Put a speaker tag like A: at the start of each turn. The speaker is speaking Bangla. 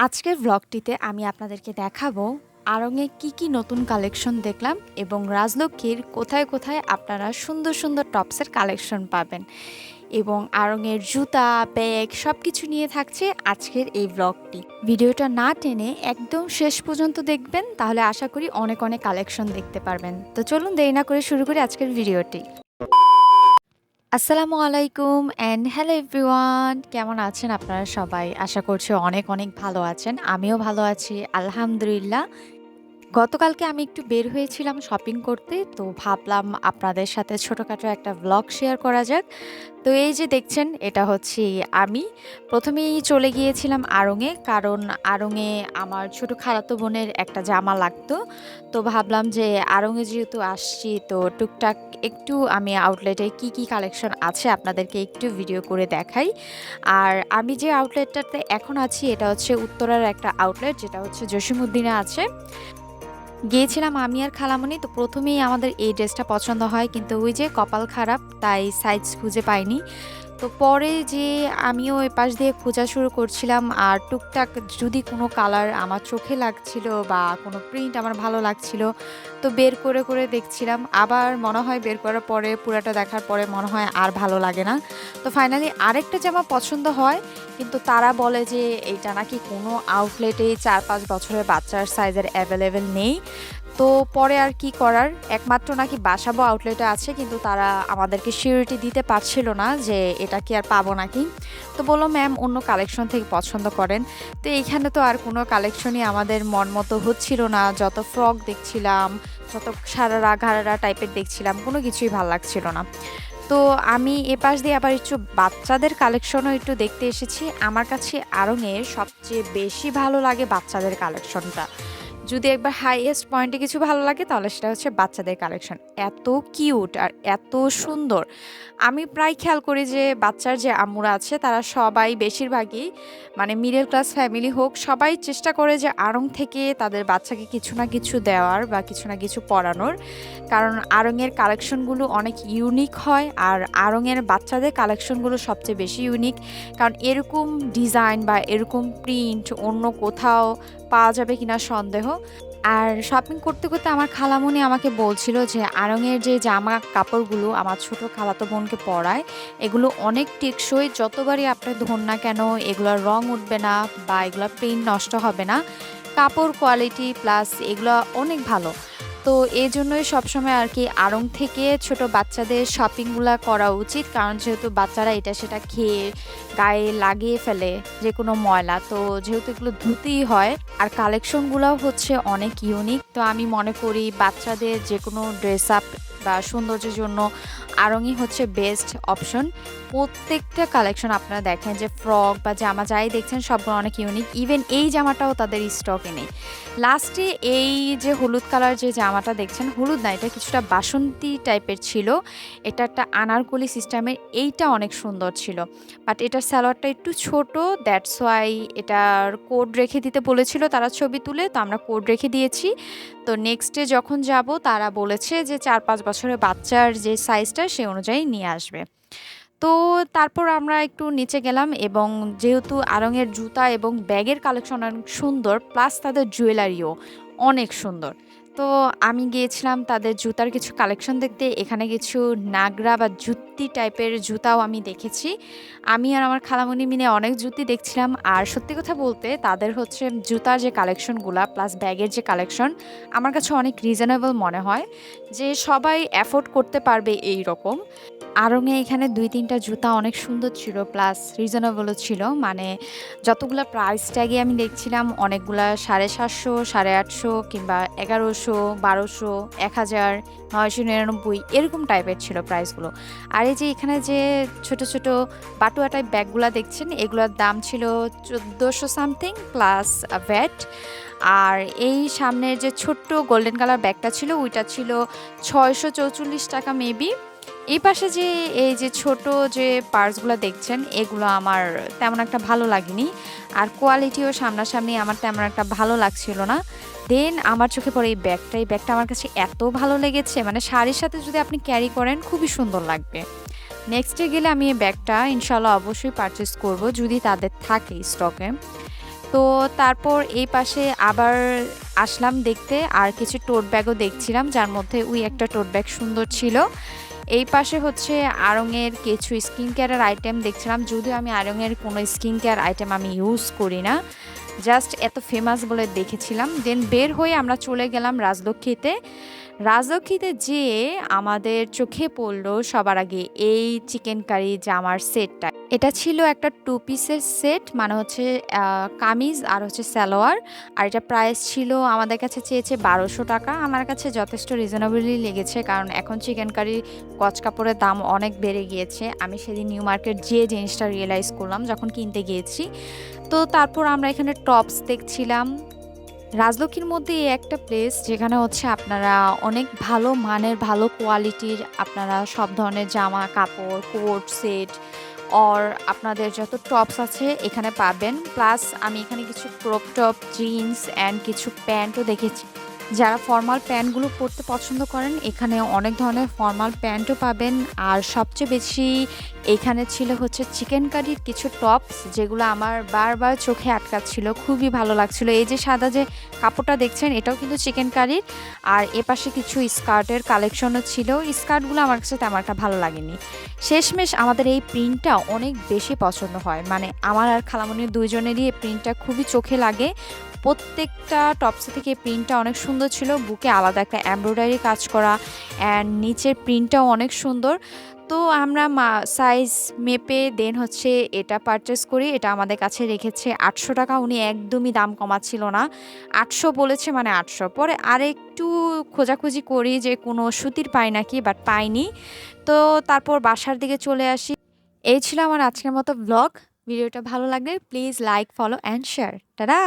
A: আজকের ব্লগটিতে আমি আপনাদেরকে দেখাবো আড়ংয়ে কি নতুন কালেকশন দেখলাম এবং রাজলক্ষ্মীর কোথায় কোথায় আপনারা সুন্দর সুন্দর টপসের কালেকশন পাবেন এবং আড়ংয়ের জুতা ব্যাগ সব কিছু নিয়ে থাকছে আজকের এই ব্লগটি। ভিডিওটা না টেনে একদম শেষ পর্যন্ত দেখবেন, তাহলে আশা করি অনেক অনেক কালেকশন দেখতে পারবেন। তো চলুন দেরি না করে শুরু করি আজকের ভিডিওটি। আসসালামু আলাইকুম অ্যান্ড হ্যালো এভরিওয়ান, কেমন আছেন আপনারা সবাই? আশা করছি অনেক অনেক ভালো আছেন। আমিও ভালো আছি আলহামদুলিল্লাহ। গতকালকে আমি একটু বের হয়েছিলাম শপিং করতে, তো ভাবলাম আপনাদের সাথে ছোটোখাটো একটা ব্লগ শেয়ার করা যাক। তো এই যে দেখছেন, এটা হচ্ছে আমি প্রথমেই চলে গিয়েছিলাম আড়ংয়ে, কারণ আড়ংয়ে আমার ছোট খালাতো বোনের একটা জামা লাগতো। তো ভাবলাম যে আড়ংয়ে যেহেতু আসছি, তো টুকটাক একটু আমি আউটলেটে কি কালেকশন আছে আপনাদেরকে একটু ভিডিও করে দেখাই। আর আমি যে আউটলেটটাতে এখন আছি এটা হচ্ছে উত্তরার একটা আউটলেট, যেটা হচ্ছে জসীমউদ্দিনে আছে। গিয়েছিলাম আমি আর খালামণি। তো প্রথমেই আমাদের এই ড্রেসটা পছন্দ হয়, কিন্তু ওই যে কপাল খারাপ, তাই সাইজ খুঁজে পাইনি। তো পরে যে আমিও এ পাশ দিয়ে খোঁজা শুরু করছিলাম, আর টুকটাক যদি কোনো কালার আমার চোখে লাগছিল বা কোনো প্রিন্ট আমার ভালো লাগছিল, তো বের করে করে দেখছিলাম। আবার মনে হয় বের করার পরে, পুরাটা দেখার পরে মনে হয় আর ভালো লাগে না। তো ফাইনালি আরেকটা জামা পছন্দ হয়, কিন্তু তারা বলে যে এইটা নাকি কোনো আউটলেটে 4-5 বছরের বাচ্চার সাইজের অ্যাভেলেবেল নেই। তো পরে আর কি করার, একমাত্র নাকি বাসাবো আউটলেটে আছে, কিন্তু তারা আমাদেরকে সিউরিটি দিতে পারছিল না যে এটা কি আর পাবো নাকি। তো বললো ম্যাম অন্য কালেকশন থেকে পছন্দ করেন। তো এইখানে তো আর কোনো কালেকশনই আমাদের মন মতো হচ্ছিল না। যত ফ্রক দেখছিলাম, যত সারারা ঘাড়ারা টাইপের দেখছিলাম, কোনো কিছুই ভালো লাগছিল না। তো আমি এপাশ দিয়ে আবার একটু বাচ্চাদের কালেকশনও একটু দেখতে এসেছি। আমার কাছে আড়ংয়ের সবচেয়ে বেশি ভালো লাগে বাচ্চাদের কালেকশনটা। যদি একবার হাইয়েস্ট পয়েন্টে কিছু ভালো লাগে, তাহলে সেটা হচ্ছে বাচ্চাদের কালেকশন। এত কিউট আর এত সুন্দর। আমি প্রায় খেয়াল করি যে বাচ্চার যে আম্মুরা আছে তারা সবাই বেশিরভাগই, মানে মিডল ক্লাস ফ্যামিলি হোক, সবাই চেষ্টা করে যে আড়ং থেকে তাদের বাচ্চাকে কিছু না কিছু দেওয়ার বা কিছু না কিছু পরানোর। কারণ আড়ংয়ের কালেকশনগুলো অনেক ইউনিক হয়, আর আড়ংয়ের বাচ্চাদের কালেকশনগুলো সবচেয়ে বেশি ইউনিক। কারণ এরকম ডিজাইন বা এরকম প্রিন্ট অন্য কোথাও পাওয়া যাবে কিনা সন্দেহ। আর শপিং করতে করতে আমার খালামণি আমাকে বলছিল যে আড়ংয়ের যে জামা কাপড়গুলো আমার ছোট খালাতো বোনকে পরায়, এগুলো অনেক টেকসই। যতবারই আপনি ধোন না কেন, এগুলোর রং উঠবে না বা এগুলোর প্রিন্ট নষ্ট হবে না। কাপড় কোয়ালিটি প্লাস এগুলো অনেক ভালো। তো এই জন্যই সবসময় আর কি আড়ং থেকে ছোট বাচ্চাদের শপিংগুলো করা উচিত, কারণ যেহেতু বাচ্চারা এটা সেটা খেয়ে গায়ে লাগিয়ে ফেলে যে কোনো ময়লা, তো যেহেতু এগুলো ধুতেই হয়। আর কালেকশনগুলোও হচ্ছে অনেক ইউনিক। তো আমি মনে করি বাচ্চাদের যে কোনো ড্রেস আপ বা সৌন্দর্যের জন্য আড়ংই হচ্ছে বেস্ট অপশন। প্রত্যেকটা কালেকশন আপনারা দেখেন যে ফ্রক বা জামা যাই দেখছেন সবগুলো অনেক ইউনিক। ইভেন এই জামাটাও তাদের স্টকে নেই। লাস্টে এই যে হলুদ কালার যে জামাটা দেখছেন, হলুদ না, এটা কিছুটা বাসন্তী টাইপের ছিল। এটা একটা আনারকলি সিস্টেমের, এইটা অনেক সুন্দর ছিল। বাট এটার সালোয়ারটা একটু ছোট, দ্যাটস ওয়াই এটার কোড রেখে দিতে বলেছিল তারা ছবি তুলে, তো আমরা কোড রেখে দিয়েছি। তো নেক্সটে যখন যাব তারা বলেছে যে 4-5 বছরের বাচ্চার যে সাইজটা সে অনুযায়ী নিয়ে আসবে। তো তারপর আমরা একটু নিচে গেলাম, এবং যেহেতু আড়ংয়ের জুতা এবং ব্যাগের কালেকশন অনেক সুন্দর, প্লাস তাদের জুয়েলারিও অনেক সুন্দর। তো আমি গিয়েছিলাম তাদের জুতার কিছু কালেকশন দেখতে। এখানে কিছু নাগরা বা জুতি টাইপের জুতাও আমি দেখেছি। আমি আর আমার খালামণি মিলে অনেক জুতি দেখছিলাম। আর সত্যি কথা বলতে তাদের হচ্ছে জুতার যে কালেকশনগুলা প্লাস ব্যাগের যে কালেকশন আমার কাছে অনেক রিজনেবল মনে হয়, যে সবাই অ্যাফোর্ড করতে পারবে এই রকম। আড়ংয়ে এখানে 2-3টা জুতা অনেক সুন্দর ছিল, প্লাস রিজনেবলও ছিল। মানে যতগুলা প্রাইস ট্যাগে আমি দেখছিলাম, অনেকগুলা 750, 850 কিংবা 1100, 1200, 1000, 999 এরকম টাইপের ছিল প্রাইসগুলো। আর এই যে এখানে যে ছোট ছোট বাটুয়া টাইপ ব্যাগগুলা দেখছেন, এগুলোর দাম ছিল 1400 সামথিং প্লাস ভ্যাট। আর এই সামনের যে ছোট্ট গোল্ডেন কালার ব্যাগটা ছিল, ওইটা ছিল 644 টাকা মেবি। এই পাশে যে এই যে ছোট যে পার্সগুলো দেখছেন, এগুলো আমার তেমন একটা ভালো লাগেনি। আর কোয়ালিটিও সামনাসামনি আমার তেমন একটা ভালো লাগছিল না। দেন আমার চোখে পড়ে এই ব্যাগটা। এই ব্যাগটা আমার কাছে এত ভালো লেগেছে, মানে শাড়ির সাথে যদি আপনি ক্যারি করেন খুবই সুন্দর লাগবে। নেক্সটে গেলে আমি এই ব্যাগটা ইনশাল্লাহ অবশ্যই পারচেস করব, যদি তাদের থাকে স্টকে। তো তারপর এই পাশে আবার আসলাম দেখতে, আর কিছু টোট ব্যাগও দেখছিলাম, যার মধ্যে ওই একটা টোট ব্যাগ সুন্দর ছিল। এই পাশে হচ্ছে আড়ং-এর কিছু স্কিন কেয়ারের আইটেম দেখছিলাম, যদিও আমি আড়ং-এর কোনো স্কিন কেয়ার আইটেম আমি ইউজ করি না, জাস্ট এত ফেমাস বলে দেখেছিলাম। দেন বের হয়ে আমরা চলে গেলাম রাজলক্ষ্মীতে। রাজলক্ষ্মীতে যেয়ে আমাদের চোখে পড়লো সবার আগে এই চিকেন কারি জামার সেটটা। এটা ছিল একটা টু পিসের সেট, মানে হচ্ছে কামিজ আর হচ্ছে সালোয়ার। আর এটা প্রাইস ছিল, আমাদের কাছে চেয়েছে 1200 টাকা। আমার কাছে যথেষ্ট রিজনেবলি লেগেছে, কারণ এখন চিকেন কারি গজ কাপড়ের দাম অনেক বেড়ে গিয়েছে। আমি সেদিন নিউ মার্কেট যেয়ে জিনিসটা রিয়েলাইজ করলাম যখন কিনতে গিয়েছি। তো তারপর আমরা এখানে টপস দেখছিলাম। রাজলক্ষ্মীর মধ্যে এই একটা প্লেস যেখানে হচ্ছে আপনারা অনেক ভালো মানের, ভালো কোয়ালিটির আপনারা সব ধরনের জামা কাপড়, কোট সেট অর আপনাদের যত টপস আছে এখানে পাবেন। প্লাস আমি এখানে কিছু ক্রপ টপ, জিন্স অ্যান্ড কিছু প্যান্টও দেখেছি। যারা ফর্মাল প্যান্টগুলো পরতে পছন্দ করেন, এখানে অনেক ধরনের ফর্মাল প্যান্টও পাবেন। আর সবচেয়ে বেশি এখানে ছিল হচ্ছে চিকেন কারির কিছু টপস, যেগুলো আমার বারবার চোখে আটকাচ্ছিল, খুবই ভালো লাগছিল। এই যে সাদা যে কাপড়টা দেখছেন, এটাও কিন্তু চিকেন কারির। আর এপাশে কিছু স্কার্টের কালেকশনও ছিল। স্কার্টগুলো আমার কাছে তেমন একটা ভালো লাগেনি। শেষমেশ আমাদের এই প্রিন্টটা অনেক বেশি পছন্দ হয়, মানে আমার আর খালামণির দুইজনেরই এই প্রিন্টটা খুবই চোখে লাগে। প্রত্যেকটা টপসে থেকে প্রিন্টটা অনেক সুন্দর ছিল, বুকে আলাদা একটা এমব্রয়ডারি কাজ করা, অ্যান্ড নিচের প্রিন্টটাও অনেক সুন্দর। তো আমরা সাইজ মেপে দেন হচ্ছে এটা পারচেস করি। এটা আমাদের কাছে রেখেছে 800 টাকা। উনি একদমই দাম কমাচ্ছিল না, 800 বলেছে মানে 800। পরে আরেকটু খোঁজাখুঁজি করি যে কোনো সুতির পাই নাকি, বাট পাইনি। তো তারপর বাসার দিকে চলে আসি। এই ছিল আমার আজকের মতো ব্লগ। ভিডিওটা ভালো লাগলে please like, follow and share. Tata.